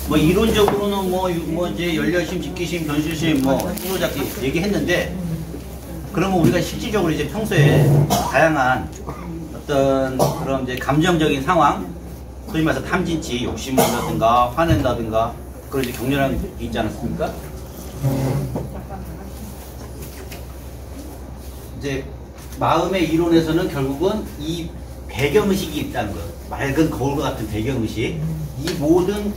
뭐 이론적으로는 뭐 이제 연려심, 직기심, 변실심, 뭐 후로잡기 얘기했는데, 그러면 우리가 실질적으로 이제 평소에 다양한 어떤 그런 이제 감정적인 상황, 소위 말해서 탐진치, 욕심이라든가 화낸다든가 그런 이제 격렬한 게 있지 않았습니까? 이제 마음의 이론에서는 결국은 이 배경의식이 있다는 거, 맑은 거울과 같은 배경의식, 이 모든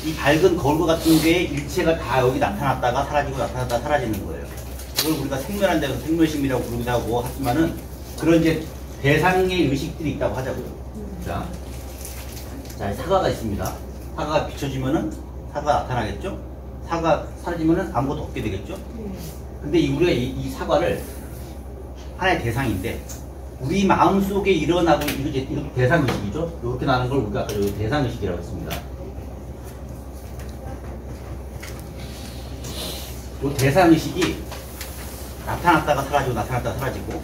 이 밝은 거울과 같은 게 일체가 다 여기 나타났다가 사라지고 나타났다가 사라지는 거예요. 그걸 우리가 생멸한 데서 생멸심이라고 부르기도 하고 하지만은 그런 이제 대상의 의식들이 있다고 하자고요. 자, 사과가 있습니다. 사과가 비춰지면은 사과가 나타나겠죠? 사과가 사라지면은 아무것도 없게 되겠죠? 근데 우리가 이 사과를 하나의 대상인데, 우리 마음속에 일어나고, 이것도 대상의식이죠? 이렇게 나는 걸 우리가 아까 여기 대상의식이라고 했습니다. 이 대상의식이 나타났다가 사라지고 나타났다가 사라지고,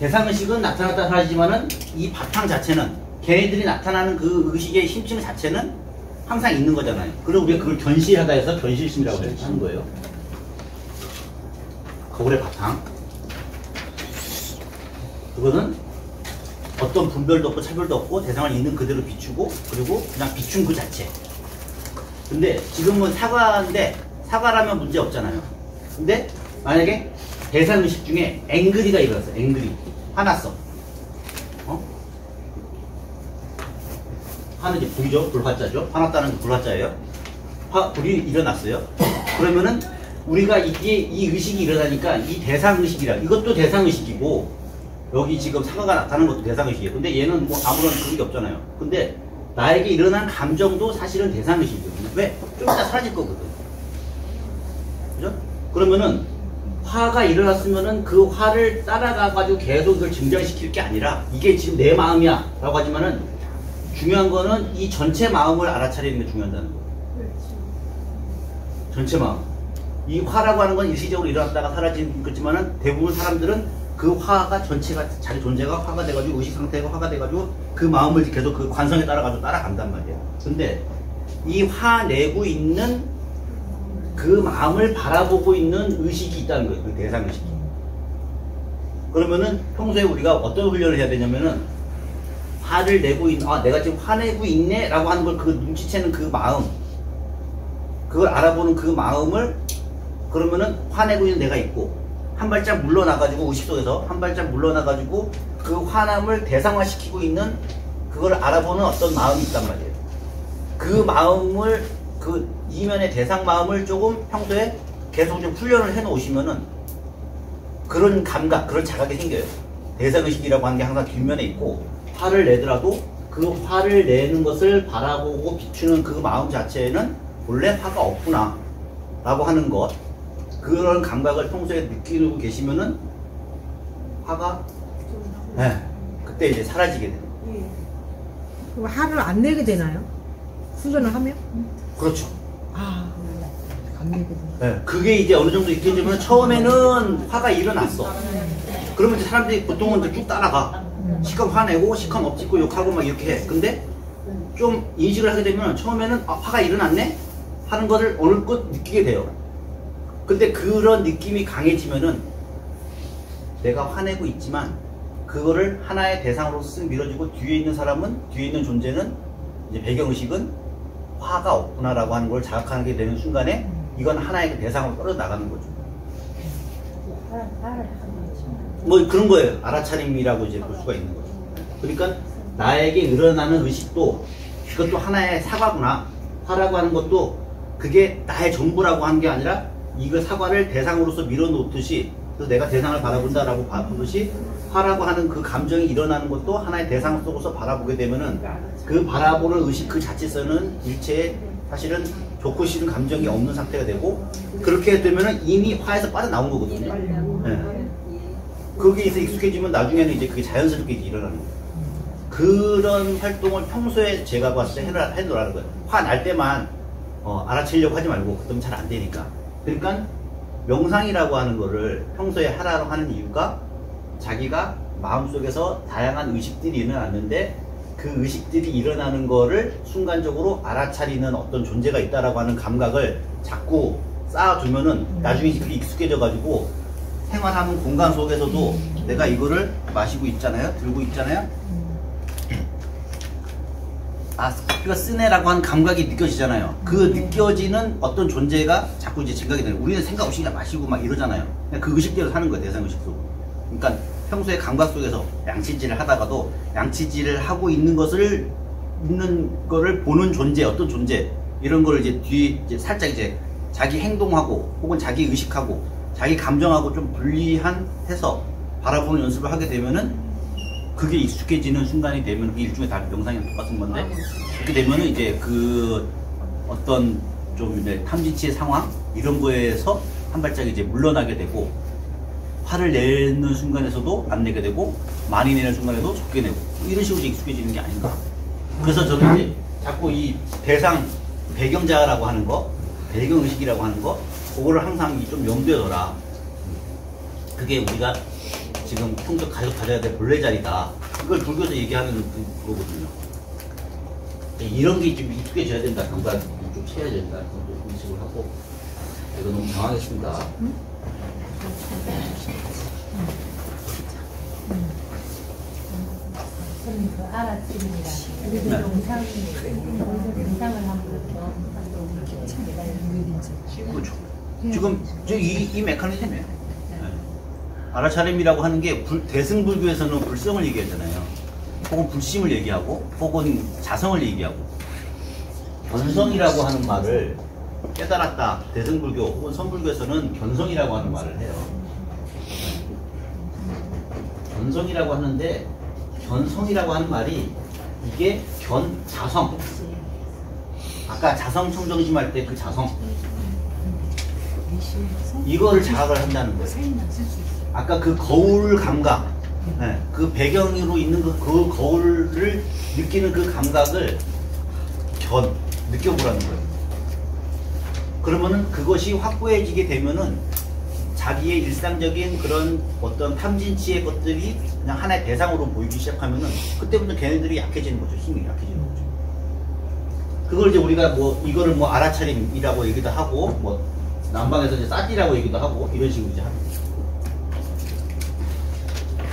대상의식은 나타났다가 사라지지만은 이 바탕 자체는, 걔네들이 나타나는 그 의식의 심층 자체는 항상 있는 거잖아요. 그리고 우리가 그걸 견실하다 해서 견실심이라고 하는 거예요. 거울의 바탕. 그거는 어떤 분별도 없고 차별도 없고 대상을 있는 그대로 비추고, 그리고 그냥 비춘 그 자체. 근데 지금은 사과인데, 사과라면 문제 없잖아요. 근데 만약에 대상의식 중에 앵그리가 일어났어. 앵그리. 화났어. 화는 이제 불이죠. 불화자죠. 화났다는 게 불화자예요. 불이 일어났어요. 그러면은 우리가 이 의식이 일어나니까 이 대상의식이라, 이것도 대상의식이고, 여기 지금 사과가 나타나는 것도 대상의식이에요. 근데 얘는 뭐 아무런 그런 게 없잖아요. 근데 나에게 일어난 감정도 사실은 대상의식이거든요. 왜? 좀 이따 사라질 거거든. 그죠? 그러면은 화가 일어났으면은 그 화를 따라가가지고 계속 그걸 증장시킬 게 아니라, 이게 지금 내 마음이야 라고 하지만은, 중요한 거는 이 전체 마음을 알아차리는 게 중요하다는 거예요. 전체 마음. 이 화라고 하는 건 일시적으로 일어났다가 사라지겠지만은, 대부분 사람들은 그 화가 전체가, 자기 존재가 화가 돼가지고, 의식 상태가 화가 돼가지고 그 마음을 계속 그 관성에 따라가지고 따라간단 말이에요. 근데 이 화 내고 있는 그 마음을 바라보고 있는 의식이 있다는 거예요. 그 대상의식이. 그러면은 평소에 우리가 어떤 훈련을 해야 되냐면은, 화를 내고 있는, 내가 지금 화내고 있네 라고 하는 걸 그 눈치채는 그 마음, 그걸 알아보는 그 마음을, 그러면은 화내고 있는 내가 있고, 한 발짝 물러나가지고, 의식 속에서 한 발짝 물러나가지고 그 화남을 대상화시키고 있는 그걸 알아보는 어떤 마음이 있단 말이에요. 그 마음을, 그 이면의 대상 마음을 조금 평소에 계속 좀 훈련을 해 놓으시면은 그런 감각, 그런 자각이 생겨요. 대상의식이라고 하는 게 항상 뒷면에 있고, 화를 내더라도 그 화를 내는 것을 바라보고 비추는 그 마음 자체에는 원래 화가 없구나 라고 하는 것, 그런 감각을 평소에 느끼고 계시면은 화가 그때 이제 사라지게 돼요. 그럼 화를 안 내게 되나요? 훈련을 하면? 그렇죠. 안 내게 되나요? 그게 이제 어느 정도 익혀지면, 처음에는 화가 일어났어. 그러면 이제 사람들이 보통은 쭉 따라가. 시컷 화내고 시컷 엎짓고 욕하고 막 이렇게 해. 근데 좀 인식을 하게 되면 처음에는 화가 일어났네? 하는 것을 어느 것 느끼게 돼요. 근데 그런 느낌이 강해지면은 내가 화내고 있지만 그거를 하나의 대상으로 쓱 밀어주고, 뒤에 있는 사람은, 뒤에 있는 존재는, 이제 배경의식은 화가 없구나라고 하는 걸 자각하게 되는 순간에 이건 하나의 그 대상으로 떨어져 나가는 거죠. 뭐 그런 거예요. 알아차림이라고 이제 볼 수가 있는 거죠. 그러니까 나에게 일어나는 의식도 그것도 하나의 사과구나. 화라고 하는 것도 그게 나의 전부라고 하는 게 아니라, 이거 사과를 대상으로서 밀어놓듯이, 그래서 내가 대상을 바라본다라고 보듯이, 화라고 하는 그 감정이 일어나는 것도 하나의 대상 속에서 바라보게 되면은, 그 바라보는 의식 그 자체에서는 일체의 사실은 좋고 싫은 감정이 없는 상태가 되고, 그렇게 되면은 이미 화에서 빠져나온 거거든요. 거기에서 익숙해지면 나중에는 이제 그게 자연스럽게 일어나는 거예요. 그런 활동을 평소에 제가 봤을 때 해놓으라는 거예요. 화 날 때만 알아채려고 하지 말고, 그러면 잘 안 되니까. 그러니까 명상이라고 하는 거를 평소에 하라고 하는 이유가, 자기가 마음속에서 다양한 의식들이 일어났는데 그 의식들이 일어나는 거를 순간적으로 알아차리는 어떤 존재가 있다라고 하는 감각을 자꾸 쌓아두면은 나중에 그게 익숙해져 가지고 생활하는 공간 속에서도 내가 이거를 마시고 있잖아요, 들고 있잖아요. 아, 커피가 쓰네라고 하는 감각이 느껴지잖아요. 그 느껴지는 어떤 존재가 자꾸 이제 생각이 되는. 우리는 생각 없이 그냥 마시고 막 이러잖아요. 그냥 그 의식대로 사는 거예요, 대상 의식 속으로. 그러니까 평소에 감각 속에서 양치질을 하다가도 양치질을 하고 있는 것을 있는 거를 보는 존재, 어떤 존재 이런 거를 이제 뒤에 이제 살짝 이제 자기 행동하고 혹은 자기 의식하고 자기 감정하고 좀 분리한 해서 바라보는 연습을 하게 되면은 그게 익숙해지는 순간이 되면 그게 일종의 다 명상이랑 똑같은 건데 그렇게 되면은 이제 그 어떤 좀 이제 탐진치의 상황 이런 거에서 한 발짝 이제 물러나게 되고 화를 내는 순간에서도 안 내게 되고 많이 내는 순간에도 적게 내고 이런 식으로 이제 익숙해지는 게 아닌가. 그래서 저는 이제 자꾸 이 대상 배경자라고 하는 거 배경의식이라고 하는 거 그거를 항상 좀 염두에 둬라. 그게 우리가 지금 평소 가져야 될 본래 자리다. 그걸 불교에서 얘기하는 그거거든요. 이런 게 좀 익숙해져야 된다. 감각이 좀 채워야 된다. 그런 인식을 하고. 이거 너무 당황했습니다. 저는 그 알아채립니다. 그리고 영상을 한번 그렇죠. 지금 이 메커니즘이에요. 알아차림이라고 하는 게 대승불교에서는 불성을 얘기하잖아요. 혹은 불심을 얘기하고 혹은 자성을 얘기하고 견성이라고 하는 말을 깨달았다. 대승불교 혹은 선불교에서는 견성이라고 하는 말을 해요. 견성이라고 하는데 견성이라고 하는 말이 이게 자성 아까 자성 청정심 할 때 그 자성 이거를 자각을 한다는 거예요. 아까 그 거울 감각, 네, 그 배경으로 있는 그 거울을 느끼는 그 감각을 느껴보라는 거예요. 그러면은 그것이 확고해지게 되면은 자기의 일상적인 그런 어떤 탐진치의 것들이 그냥 하나의 대상으로 보이기 시작하면은 그때부터 걔네들이 약해지는 거죠. 힘이 약해지는 거죠. 그걸 이제 우리가 뭐 이거를 뭐 알아차림이라고 얘기도 하고 뭐 남방에서 이제 싸지라고 얘기도 하고 이런 식으로 이제 하는 거죠.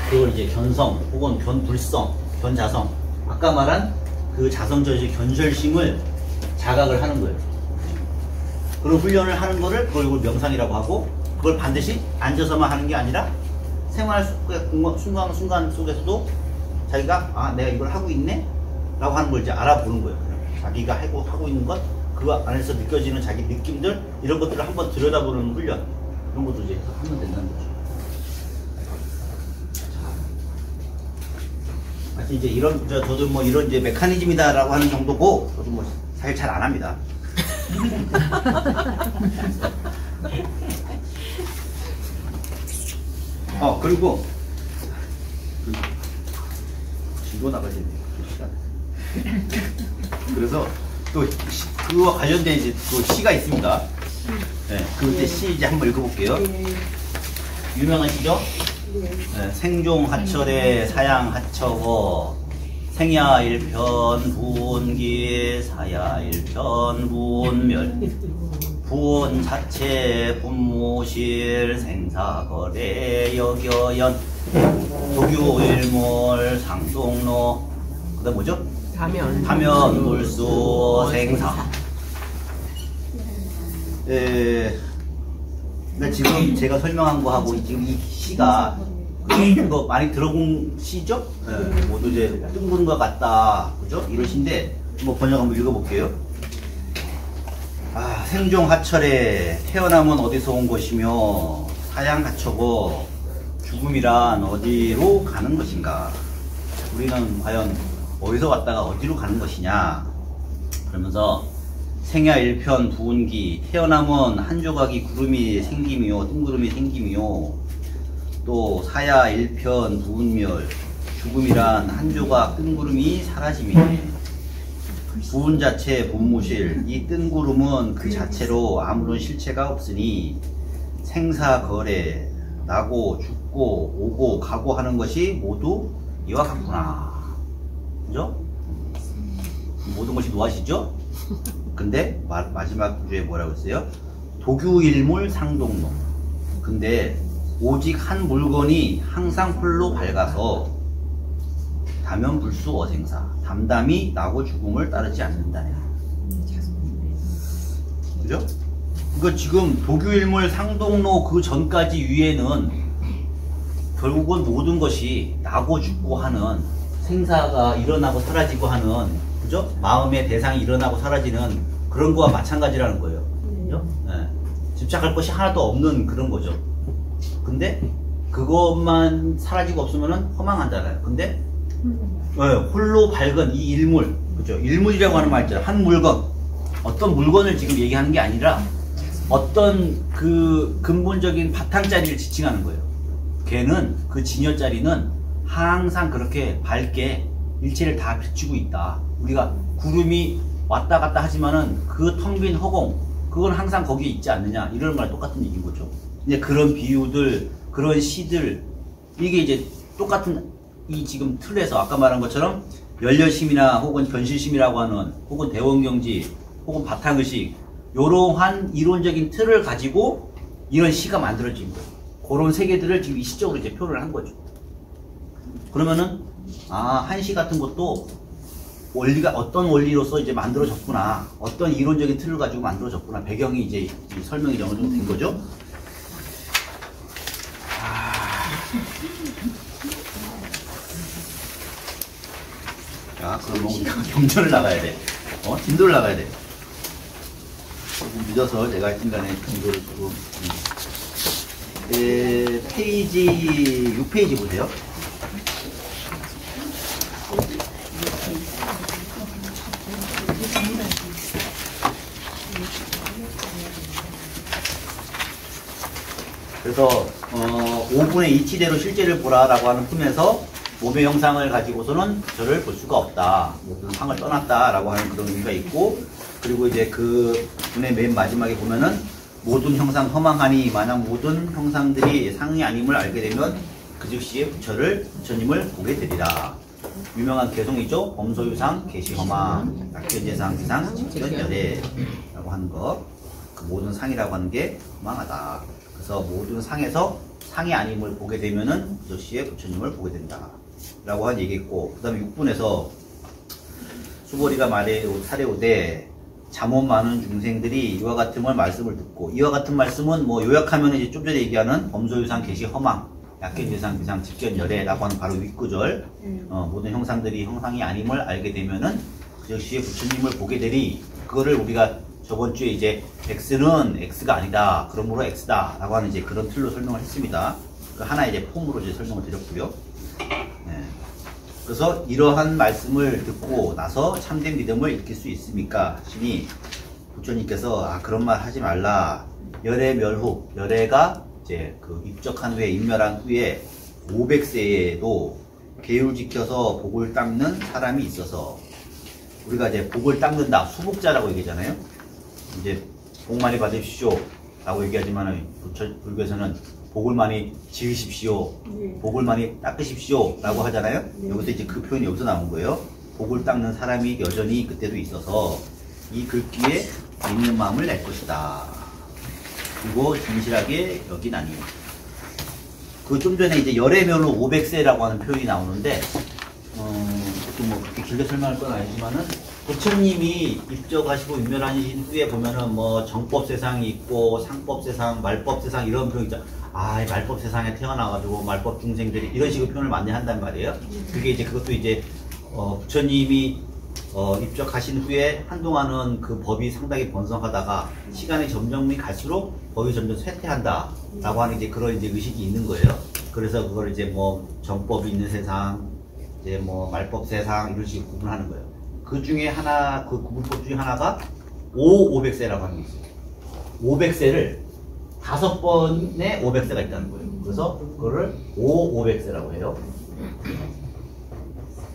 그걸 이제 견성 혹은 견불성, 견자성 아까 말한 그 자성저지 견절심을 자각을 하는 거예요. 그런 훈련을 하는 거를 그걸 명상이라고 하고 그걸 반드시 앉아서만 하는 게 아니라 생활 순간 속에서도 자기가 아 내가 이걸 하고 있네? 라고 하는 걸 이제 알아보는 거예요. 자기가 하고 있는 것 그 안에서 느껴지는 자기 느낌들 이런 것들을 한번 들여다보는 훈련 이런 것도 이제 하면 된다는 거죠. 자, 이제 이런 저도 뭐 이런 이제 메커니즘이다라고 하는 정도고 저도 뭐 사실 잘 안 합니다. 그리고 지도 나가시네요. 그래서 또 그와 관련된 이제 또 시가 있습니다. 네, 그때 시 이제 한번 읽어볼게요. 유명한 시죠? 네, 생종하철의 사양하처거 생야일편 부온기 사야일편 부온멸 부온 자체 분무실 생사거래 여겨연 도교일몰 상동로 그다음 뭐죠? 타면 물수 생사. 그러니까 지금 제가 설명한 거하고 지금 이 시가 이거 많이 들어본 시죠? 네, 모두 이제 뜬구른 것 같다, 그죠? 이런 시인데 뭐 번역 한번 읽어볼게요. 아, 생종하철에 태어남은 어디서 온 것이며 사양하처고 죽음이란 어디로 가는 것인가? 우리는 과연 어디서 왔다가 어디로 가는 것이냐? 그러면서 생야일편 부운기 태어남은 한 조각이 구름이 생김이요 뜬구름이 생김이요 또 사야일편 부운멸 죽음이란 한 조각 뜬구름이 사라짐이네. 부운 자체 분무실 이 뜬구름은 그 자체로 아무런 실체가 없으니 생사거래 나고 죽고 오고 가고 하는 것이 모두 이와 같구나. 그죠? 모든 것이 노하시죠? 근데 마지막 구조에 뭐라고 했어요? 도규일물 상동로. 근데 오직 한 물건이 항상 홀로 밝아서 다면불수 어생사, 담담히 나고 죽음을 따르지 않는다네. 그죠? 그러니까 지금 도규일물 상동로 그 전까지 위에는 결국은 모든 것이 나고 죽고 하는 생사가 일어나고 사라지고 하는, 그죠? 마음의 대상이 일어나고 사라지는 그런 거와 마찬가지라는 거예요. 그죠? 네. 집착할 것이 하나도 없는 그런 거죠. 근데 그것만 사라지고 없으면은 허망하잖아요. 근데 네, 홀로 밝은 이 일물, 그죠? 일물이라고 하는 말 있잖아요. 한 물건, 어떤 물건을 지금 얘기하는 게 아니라 어떤 그 근본적인 바탕자리를 지칭하는 거예요. 걔는, 그 진여자리는 항상 그렇게 밝게 일체를 다 비추고 있다. 우리가 구름이 왔다 갔다 하지만은 그 텅 빈 허공, 그건 항상 거기에 있지 않느냐, 이런 말 똑같은 얘기인 거죠. 이제 그런 비유들, 그런 시들, 이게 이제 똑같은 이 지금 틀에서 아까 말한 것처럼 열려심이나 혹은 변실심이라고 하는, 혹은 대원경지, 혹은 바탕의식, 요러한 이론적인 틀을 가지고 이런 시가 만들어진 거예요. 그런 세계들을 지금 이 시적으로 이제 표현을 한 거죠. 그러면은 한시 같은 것도 원리가 어떤 원리로서 이제 만들어졌구나, 어떤 이론적인 틀을 가지고 만들어졌구나, 배경이 이제 설명이 어느 정도 된 거죠. 자, 그럼 뭐 우리가 경전을 나가야 돼. 진도를 나가야 돼. 조금 늦어서 제가 하여튼간에 진도를 조금. 페이지 6페이지 보세요. 그래서 5분의 이치대로 실제를 보라라고 하는 품에서 몸의 형상을 가지고서는 저를 볼 수가 없다. 모든 상을 떠났다라고 하는 그런 의미가 있고, 그리고 이제 그 분의 맨 마지막에 보면은 모든 형상 허망하니 만약 모든 형상들이 상이 아님을 알게 되면 그 즉시에 부처님을 보게 되리라. 유명한 개송이죠. 범소유상, 계시허망, 낙견제상, 기상, 직견열애라고 하는 거. 그 모든 상이라고 하는 게 허망하다. 그래서 모든 상에서 상이 아님을 보게 되면은 그 즉시에 부처님을 보게 된다. 라고 한 얘기했고, 그 다음에 6분에서 수보리가 사례오되 잠옷 많은 중생들이 이와 같은 말씀을 듣고, 이와 같은 말씀은 뭐 요약하면 이제 좀 전에 얘기하는 범소유상, 계시, 허망, 약견재상, 비상, 직견열애라고 하는 바로 윗구절. 모든 형상들이 형상이 아님을 알게 되면은 그 즉시에 부처님을 보게 되리. 그거를 우리가 저번 주에 이제 X는 X가 아니다, 그러므로 X다 라고 하는 이제 그런 틀로 설명을 했습니다. 그 하나의 이제 폼으로 이제 설명을 드렸고요. 네. 그래서 이러한 말씀을 듣고 나서 참된 믿음을 일으킬 수 있습니까? 하시니 부처님께서 그런 말 하지 말라. 열애 멸후, 열애가 이제 그 입적한 후에, 인멸한 후에 500세에도 계율 지켜서 복을 닦는 사람이 있어서, 우리가 이제 복을 닦는다, 수복자라고 얘기하잖아요. 이제 복 많이 받으십시오 라고 얘기하지만 불교에서는 복을 많이 지으십시오, 복을 많이 닦으십시오 라고 하잖아요. 여기서 이제 그 표현이 여기서 나온 거예요. 복을 닦는 사람이 여전히 그때도 있어서 이 글귀에 믿는 마음을 낼 것이다. 그리고 진실하게 여기나니. 그 좀 전에 이제 열애멸로 500세라고 하는 표현이 나오는데, 또 뭐 그렇게 길게 설명할 건 아니지만은, 부처님이 입적하시고 인멸하신 후에 보면은 뭐 정법 세상이 있고 상법 세상, 말법 세상 이런 표현 있죠. 말법 세상에 태어나가지고 말법 중생들이 이런 식으로 표현을 많이 한단 말이에요. 그게 이제 그것도 이제 부처님이 입적하신 후에 한동안은 그 법이 상당히 번성하다가 시간이 점점 갈수록 법이 점점 쇠퇴한다 라고 하는 이제 그런 이제 의식이 있는 거예요. 그래서 그걸 이제 뭐 정법이 있는 세상, 이제 뭐 말법 세상 이런 식으로 구분하는 거예요. 그 중에 하나, 그 구분법 중에 하나가 500세라고 하는 게 있어요. 500세를 5번에 500세가 있다는 거예요. 그래서 그거를 500세라고 해요.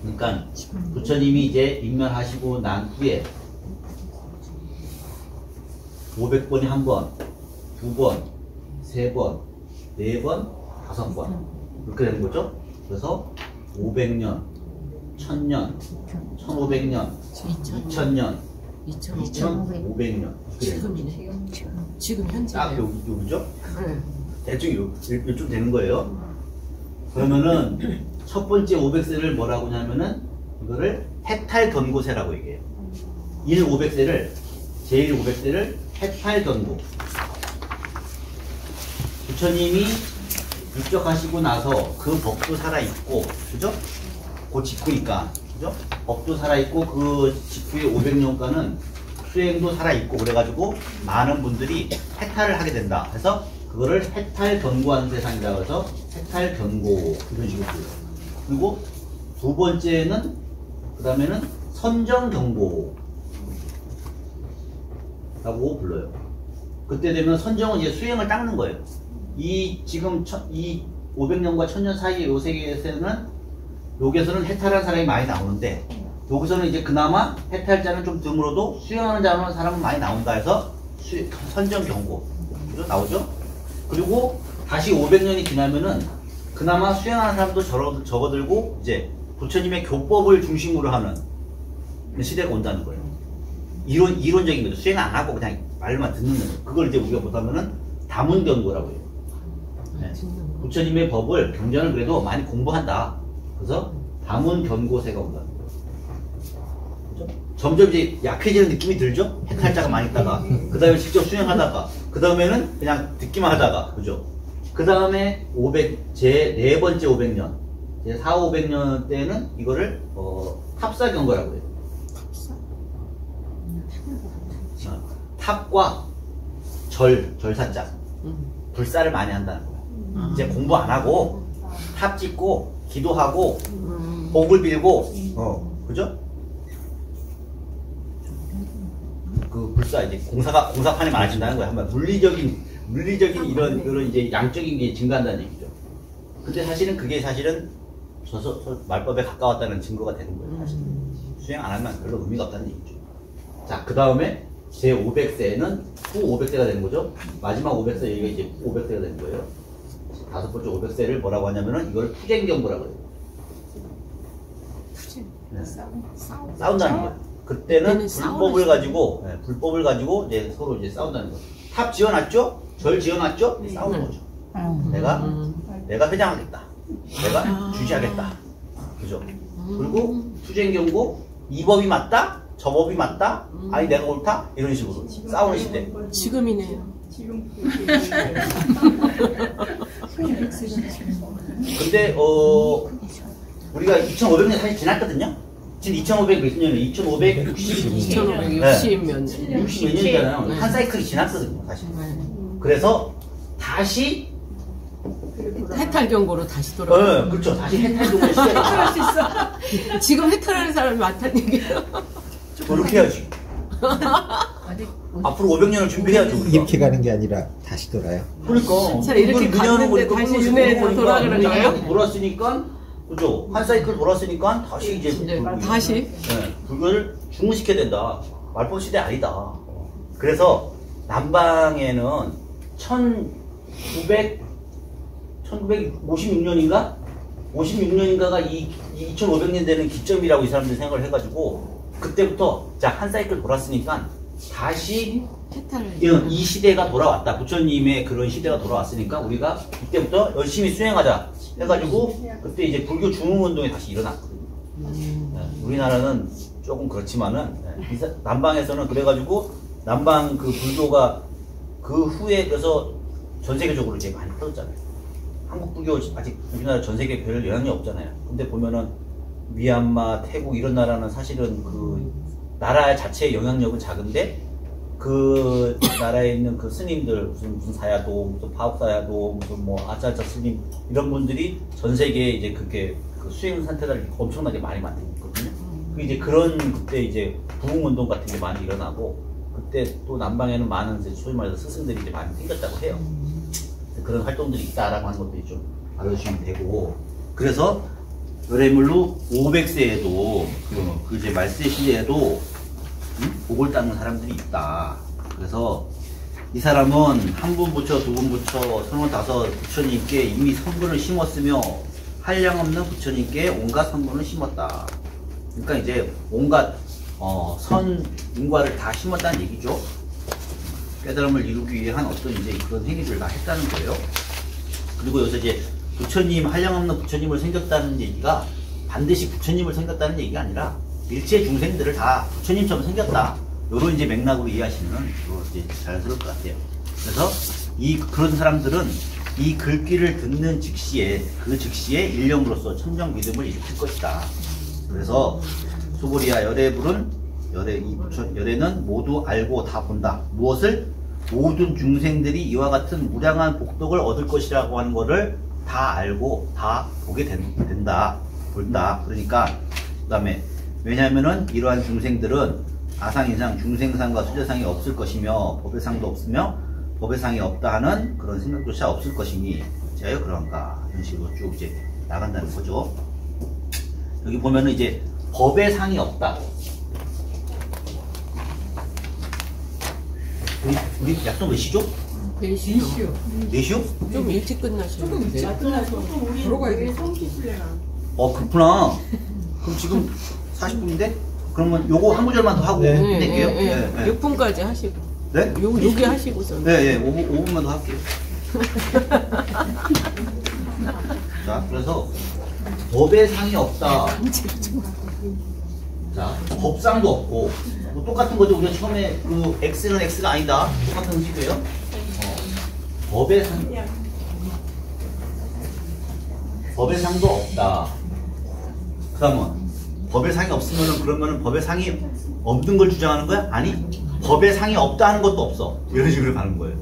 그러니까 부처님이 이제 입면하시고 난 후에 500번이 한 번, 두 번, 세 번, 네 번, 5번 이렇게 되는 거죠. 그래서 500년, 1000년, 1500년, 2000년, 2500년. 지금이네. 지금 현재. 딱 요죠? 네. 대충 요쯤 되는 거예요. 그러면은 첫 번째 500세를 뭐라고 하냐면은 이거를 해탈 견고세라고 얘기해요. 500세를 제1 500세를 해탈 견고. 부처님이 입적하시고 나서 그 법도 살아있고, 그죠? 그 직후니까, 그죠? 법도 살아있고 그 직후의 500년간은 수행도 살아있고 그래가지고 많은 분들이 해탈을 하게 된다. 그래서 그거를 해탈 견고하는 세상이라고 해서 해탈 견고 이런 식으로 불러요. 그리고 두 번째는 그 다음에는 선정 견고 라고 불러요. 그때 되면 선정은 이제 수행을 닦는 거예요. 이 지금 이 500년과 1000년 사이의 요 세계에서는 여기서는 해탈한 사람이 많이 나오는데 여기서는 이제 그나마 해탈자는 좀 드물어도 수행하는 사람은 많이 나온다 해서 선정 경고 나오죠. 그리고 다시 500년이 지나면은 그나마 수행하는 사람도 적어들고 이제 부처님의 교법을 중심으로 하는 시대가 온다는 거예요. 이론적인 거죠. 수행 안 하고 그냥 말만 듣는 거예요. 그걸 이제 우리가 보다면은 다문경고라고 해요. 네. 부처님의 법을 경전을 그래도 많이 공부한다. 그래서 다문경고세가 온다는 거예요. 그렇죠? 점점 이제 약해지는 느낌이 들죠? 해탈자가 많이 있다가 그 다음에 직접 수행하다가 그 다음에는 그냥 듣기만 하다가 그죠? 그 다음에 제 네 번째 500년 제 4, 500년 때는 이거를 탑사경거라고 해요. 탑과 절사자 불사를 많이 한다는 거예요. 이제 공부 안 하고 탑 짓고 기도하고 복을 빌고 그죠? 그 불사 이제 공사판이 많아진다는 거예요. 한번 물리적인 이런 이제 양적인 게 증가한다는 얘기죠. 근데 사실은 그게 사실은 말법에 가까웠다는 증거가 되는 거예요. 사실 수행 안 하면 별로 의미가 없다는 얘기죠. 자, 그 다음에 제 500세는 후 500세가 되는 거죠. 마지막 500세 여기가 이제 500세가 되는 거예요. 다섯 번째 500세를 뭐라고 하냐면은 이걸 투쟁경고라고 해요. 네. 싸운다는 거예요. 그때는 불법을 가지고 이제 서로 이제 싸운다는 거예요. 탑 지어놨죠? 절 지어놨죠? 싸우는 거죠. 내가 회장하겠다. 내가 주지하겠다. 그죠? 그리고 투쟁경고 이 법이 맞다? 저 법이 맞다? 아니 내가 옳다? 이런 식으로 싸우는 시대. 지금이네요. 근데 우리가 2500년 사실 지났거든요. 지금 2500 몇 년이에요? 2560몇 년. 60몇 년이잖아요. 한 사이클이 지났거든요, 사실. 그래서 다시 해탈 경고로 다시 돌아가. 네, 그렇죠. 다시 해탈 경고의 시대가 해탈할 수 있어. 지금 해탈하는 사람이 많다는 얘기예요. 그렇게 해야지. 앞으로 500년을 준비해야죠. 우리가. 이렇게 가는 게 아니라 다시 돌아요. 그러니까. 자, 이렇게 갔는데 다시 윤회에서 돌아가는 거예요? 돌았으니까, 그죠? 한 사이클 돌았으니까 다시 이제 다시? 네, 불교를 중흥시켜야 된다. 말법 시대 아니다. 그래서 남방에는 1956년인가? 56년인가가 이 2500년 되는 기점이라고 이 사람들이 생각을 해가지고 그때부터 자, 한 사이클 돌았으니까 다시 이 시대가 돌아왔다. 부처님의 그런 시대가 돌아왔으니까 우리가 이때부터 열심히 수행하자 해가지고 그때 이제 불교 중흥운동이 다시 일어났거든요. 네, 우리나라는 조금 그렇지만은 남방에서는 그래가지고 남방 그 불교가 그 후에 그래서 전 세계적으로 이제 많이 퍼졌잖아요. 한국 불교 아직 우리나라 전 세계에 별 영향이 없잖아요. 근데 보면은 미얀마, 태국 이런 나라는 사실은 그 나라 자체의 영향력은 작은데 그 나라에 있는 그 스님들 무슨 사야도, 무슨 파업사야도, 무슨 뭐 아차차 스님 이런 분들이 전 세계에 이제 그렇게 그 수행 상태를 엄청나게 많이 만들었거든요. 그 이제 그런 그때 이제 부흥운동 같은 게 많이 일어나고 그때 또 남방에는 많은 이제 소위 말해서 스승들이 이제 많이 생겼다고 해요. 그런 활동들이 있다라고 하는 것들이 좀 알아주시면 되고 그래서 열애물로 500세에도 그 이제 말세 시대에도 복을 닦는 사람들이 있다. 그래서 이 사람은 한 분 부처, 두 분 부처, 35 부처님께 이미 선분을 심었으며 한량없는 부처님께 온갖 선분을 심었다. 그러니까 이제 온갖 선인과를 다 심었다는 얘기죠. 깨달음을 이루기 위해 한 어떤 이제 그런 행위들을 다 했다는 거예요. 그리고 여기서 이제 부처님, 한량없는 부처님을 생겼다는 얘기가 반드시 부처님을 생겼다는 얘기가 아니라 일체 중생들을 다 부처님처럼 생겼다. 요런 이제 맥락으로 이해하시면 이제 자연스러울 것 같아요. 그래서 그런 사람들은 이 글귀를 듣는 즉시에 그 즉시에 일념으로서 천정 믿음을 일으킬 것이다. 그래서 수보리야 열애불은 열애는 모두 알고 다 본다. 무엇을? 모든 중생들이 이와 같은 무량한 복덕을 얻을 것이라고 하는 것을 다 알고 다 보게 된다. 본다. 그러니까 그 다음에 왜냐하면은 이러한 중생들은 아상인상 중생상과 수제상이 없을 것이며 법의 상도 없으며 법의 상이 없다 하는 그런 생각조차 없을 것이니 제가 그런가 이런 식으로 쭉 이제 나간다는 거죠. 여기 보면은 이제 법의 상이 없다. 우리 약속 몇 시죠? 4시요. 4시요? 좀 일찍 끝나시면 조금 일찍 끝나서 들어가야 돼. 그렇구나. 그럼 지금 40분인데? 그러면 요거 한 구절만 더 하고 네. 끝낼게요. 네. 6분까지 하시고. 네? 여기 하시고서. 네, 5분만 더 할게요. 자, 그래서 법의 상이 없다. 자, 법상도 없고 뭐 똑같은 거죠. 우리가 처음에 그 X는 X가 아니다. 똑같은 식이에요. 법의 상도 없다. 그 다음은 법의 상이 없으면은 그러면은 법의 상이 없는 걸 주장하는 거야? 아니, 법의 상이 없다는 것도 없어. 이런 식으로 가는 거예요.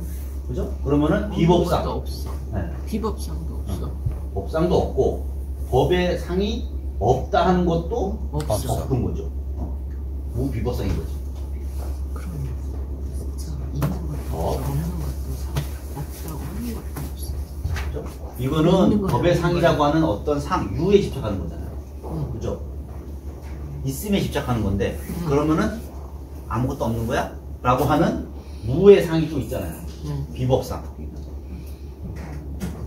그죠? 그러면은 비법상. 아무것도 없어. 네. 비법상도 없어. 법상도 없고 법의 상이 없다 하는 것도 없어. 없는 거죠. 무비법상인 거지. 있는 것도 어. 없는 것도 없다고 하는 것도 없어. 그죠? 있는 이거는 거는 법의 상이라고 뭐예요? 하는 어떤 상, 유에 집착하는 거잖아요. 그죠? 있음에 집착하는 건데, 그러면은 아무것도 없는 거야? 라고 하는 무의 상이 좀 있잖아요. 비법상.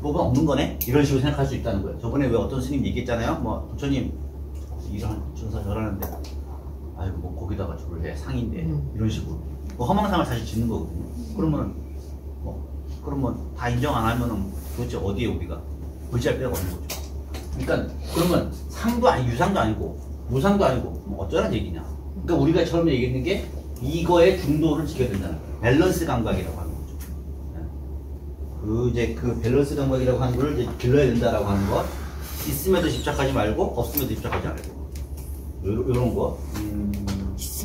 법은 없는 거네? 이런 식으로 생각할 수 있다는 거예요. 저번에 왜 어떤 스님 얘기했잖아요. 뭐, 부처님, 이런 전사 절하는데, 아이고, 뭐, 거기다가 저를 해. 상인데. 이런 식으로. 뭐, 허망상을 사실 짓는 거거든요. 그러면 다 인정 안 하면은 도대체 어디에 우리가 의지할 필요가 없는 거죠. 그러니까, 그러면 상도 아니고, 유상도 아니고, 무상도 아니고, 뭐 어쩌란 얘기냐. 그러니까 우리가 처음에 얘기했는 게 이거의 중도를 지켜야 된다는 거예요. 밸런스 감각이라고 하는 거죠. 그 밸런스 감각이라고 하는 걸 이제 길러야 된다라고 하는 것. 있음에도 집착하지 말고, 없음에도 집착하지 말고. 요런 거.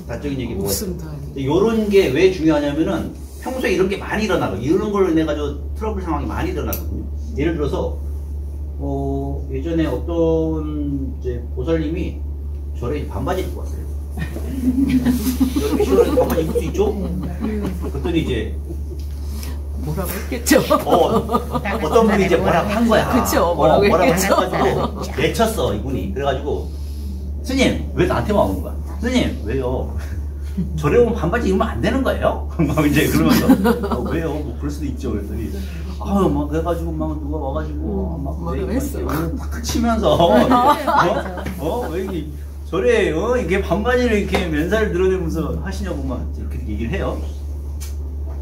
다적인 얘기 뭐가 없음도 아니고. 요런 게 왜 중요하냐면은 평소에 이런 게 많이 일어나고, 이런 걸로 인해 가지고 트러블 상황이 많이 일어나거든요. 예를 들어서, 예전에 어떤 이제 보살님이 저를 반바지 입고 왔어요. 여름이 시원하게 반바지 입을 수 있죠? 그랬더니 이제 뭐라고 했겠죠? 어떤 분이 이제 뭐라고 한 거야. 그쵸, 뭐라고 했겠죠. 해가지고 내쳤어, 이분이. 그래가지고 스님 왜 나한테만 오는 거야? 스님 왜요? 저래 오면 반바지 입으면 안 되는 거예요? 막 이제 그러면서 왜요? 뭐 그럴 수도 있죠. 그랬더니 막 그래가지고 막 누가 와가지고 막 뭐라고 했어? 탁 치면서 왜 이게 저래 이게 반바지를 이렇게 맨살을 드러내면서 하시냐고 막 이렇게 얘기를 해요.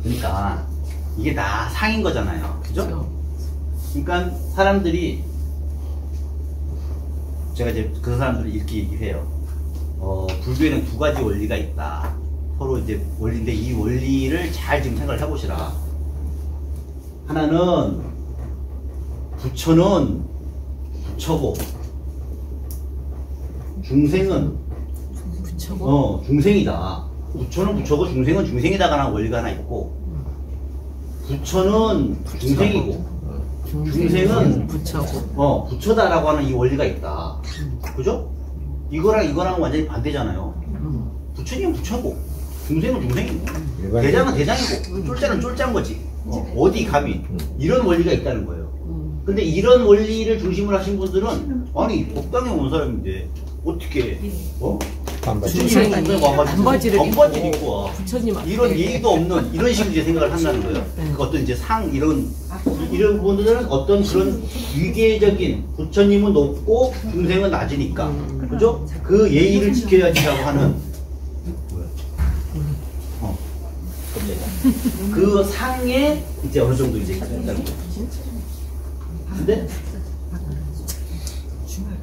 그러니까 이게 다 상인 거잖아요. 그죠? 그러니까 사람들이 제가 이제 그 사람들이 이렇게 얘기를 해요. 불교에는 두 가지 원리가 있다. 서로 이제 원리인데 이 원리를 잘 지금 생각을 해보시라. 하나는 부처는 부처고 중생은 부처고? 중생이다. 부처는 부처고 중생은 중생이다라는 원리가 하나 있고, 부처는 중생이고 중생은 부처고 부처다라고 하는 이 원리가 있다. 그죠? 이거랑 완전히 반대잖아요. 부처님은 부처고 중생은 중생이고 대장은 대장이고 쫄자는 쫄자인 거지. 어디 감히 이런 원리가 있다는 거예요. 근데 이런 원리를 중심으로 하신 분들은 아니 법당에 온 사람인데 어떻게 반바지. 부처님 와가지고 반바지를 반바지를 입고 입고 와. 부처님 앞에. 이런 예의도 없는 이런 식으로 이제 생각을 한다는 거예요. 네. 그 어떤 이제 이런 부분들은 어떤 그런 위계적인 부처님은 높고 중생은 낮으니까 그죠? 그 예의를 지켜야지라고 하는 깜짝이야. 그 상에 이제 어느 정도 이제 있다는 거예요. 근데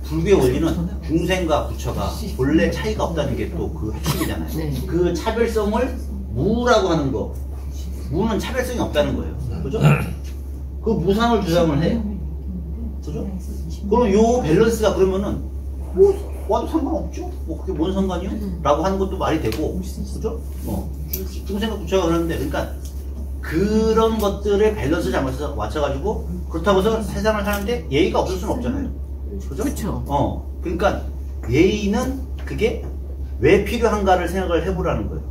불교의 원리는 중생과 부처가 본래 차이가 없다는 게 또 그 핵심이잖아요. 네. 그 차별성을 무라고 하는 거. 무는 차별성이 없다는 거예요. 그죠? 그 무상을 주장을 해. 그죠? 그럼 요 밸런스가 그러면은 뭐 와도 상관없죠? 뭐 그게 뭔 상관이요? 라고 하는 것도 말이 되고. 그죠? 중생과 부처가 그러는데 그러니까 그런 것들의 밸런스 잡아서 맞춰가지고 그렇다고 해서 세상을 사는데 예의가 없을 수는 없잖아요. 그죠? 그쵸. 그러니까 예의는 그게 왜 필요한가를 생각을 해보라는 거예요.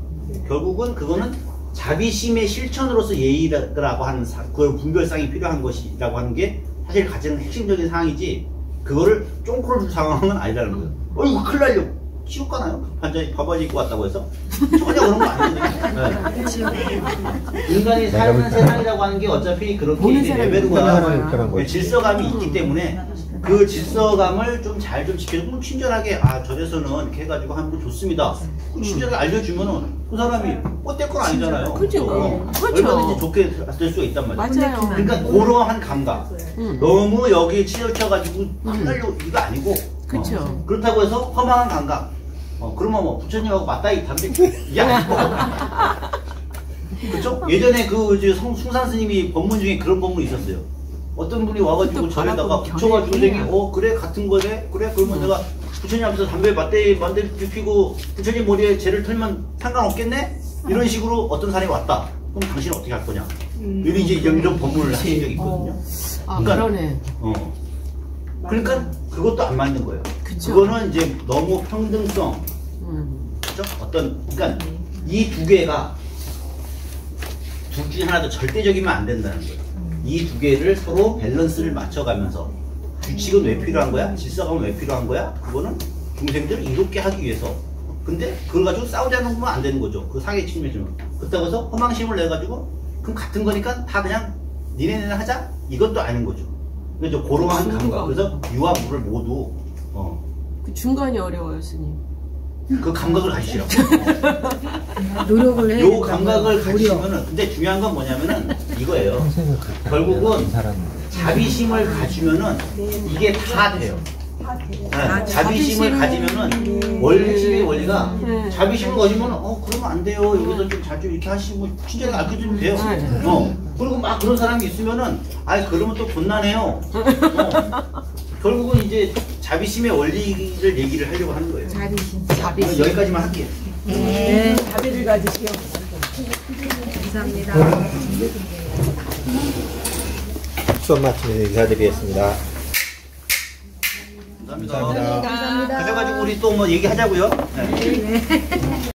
결국은 그거는 자비심의 실천으로서 예의라고 하는 그 분별상이 필요한 것이라고 하는 게 사실 가장 핵심적인 상황이지 그거를 쫑크를 줄 상황은 아니라는 거예요. 이거 큰일 날려. 지옥 가나요? 반바지 입고 왔다고 해서? 전혀 그런 거 아니거든요. 네. 인간이 사는 세상이라고 하는 게 어차피 그렇게 이제 레벨과 질서감이 있기 때문에 그 질서감을 좀 잘 좀 지켜주고 친절하게 저래서는 이렇게 해가지고 하는 거 좋습니다. 친절하게 알려주면은 그 사람이 뻗댈 건 아니잖아요. 그죠. 얼마든지 좋게 될 수가 있단 말이에요. 맞아요. 그러니까 그러한 감각. 너무 여기에 치우쳐가지고 큰날려 이거 아니고. 그쵸. 그렇다고 해서 허망한 감각. 그러면 뭐 부처님하고 맞다이 담배 이게 아니고. 그쵸? 예전에 숭산 스님이 법문 중에 그런 법문이 있었어요. 어떤 분이 와가지고 절에다가 붙여가지고 되게 그래 같은 거네 그래 그러면 내가 부처님 앞에서 담배 맞대 피고 부처님 머리에 재를 털면 상관없겠네 이런 식으로 어떤 사람이 왔다. 그럼 당신은 어떻게 할 거냐? 이제 이런 법문을 하신 적이 있거든요. 그러네. 그러니까 그것도 안 맞는 거예요. 그쵸. 그거는 이제 너무 평등성, 그죠? 그러니까 이 두 개가 둘 중에 하나도 절대적이면 안 된다는 거예요. 이 두 개를 서로 밸런스를 맞춰가면서 규칙은 왜 필요한 거야? 질서감은 왜 필요한 거야? 그거는 중생들을 이롭게 하기 위해서. 근데 그걸 가지고 싸우자는 거면 안 되는 거죠. 그 상해 측면에서는. 그렇다고 해서 허망심을 내가지고 그럼 같은 거니까 다 그냥 니네는 하자? 이것도 아닌 거죠. 그래서 고러한 감각. 그래서 유와 무를 모두 그 중간이 어려워요, 스님. 그 감각을 가지시라고. 노력을 해야 요 감각을 가지시면은 근데 중요한 건 뭐냐면은 이거예요. 결국은 자비심을 가지면은 이게 다 돼요. 네, 자비심을 가지면은 원리심의 원리가 자비심을 가지면은 그러면 안 돼요. 여기서 좀 잘 좀 이렇게 하시고 친절하게 알려주면 돼요. 그리고 막 그런 사람이 있으면은 그러면 또 곤란해요. 결국은 이제 자비심의 원리를 얘기를 하려고 하는 거예요. 자비심. 여기까지만 할게요. 네. 자비를 가지시오. 감사합니다. 수업 마치면 인사드리겠습니다. 감사합니다. 그래가지고 우리 또 뭐 얘기하자고요. 네.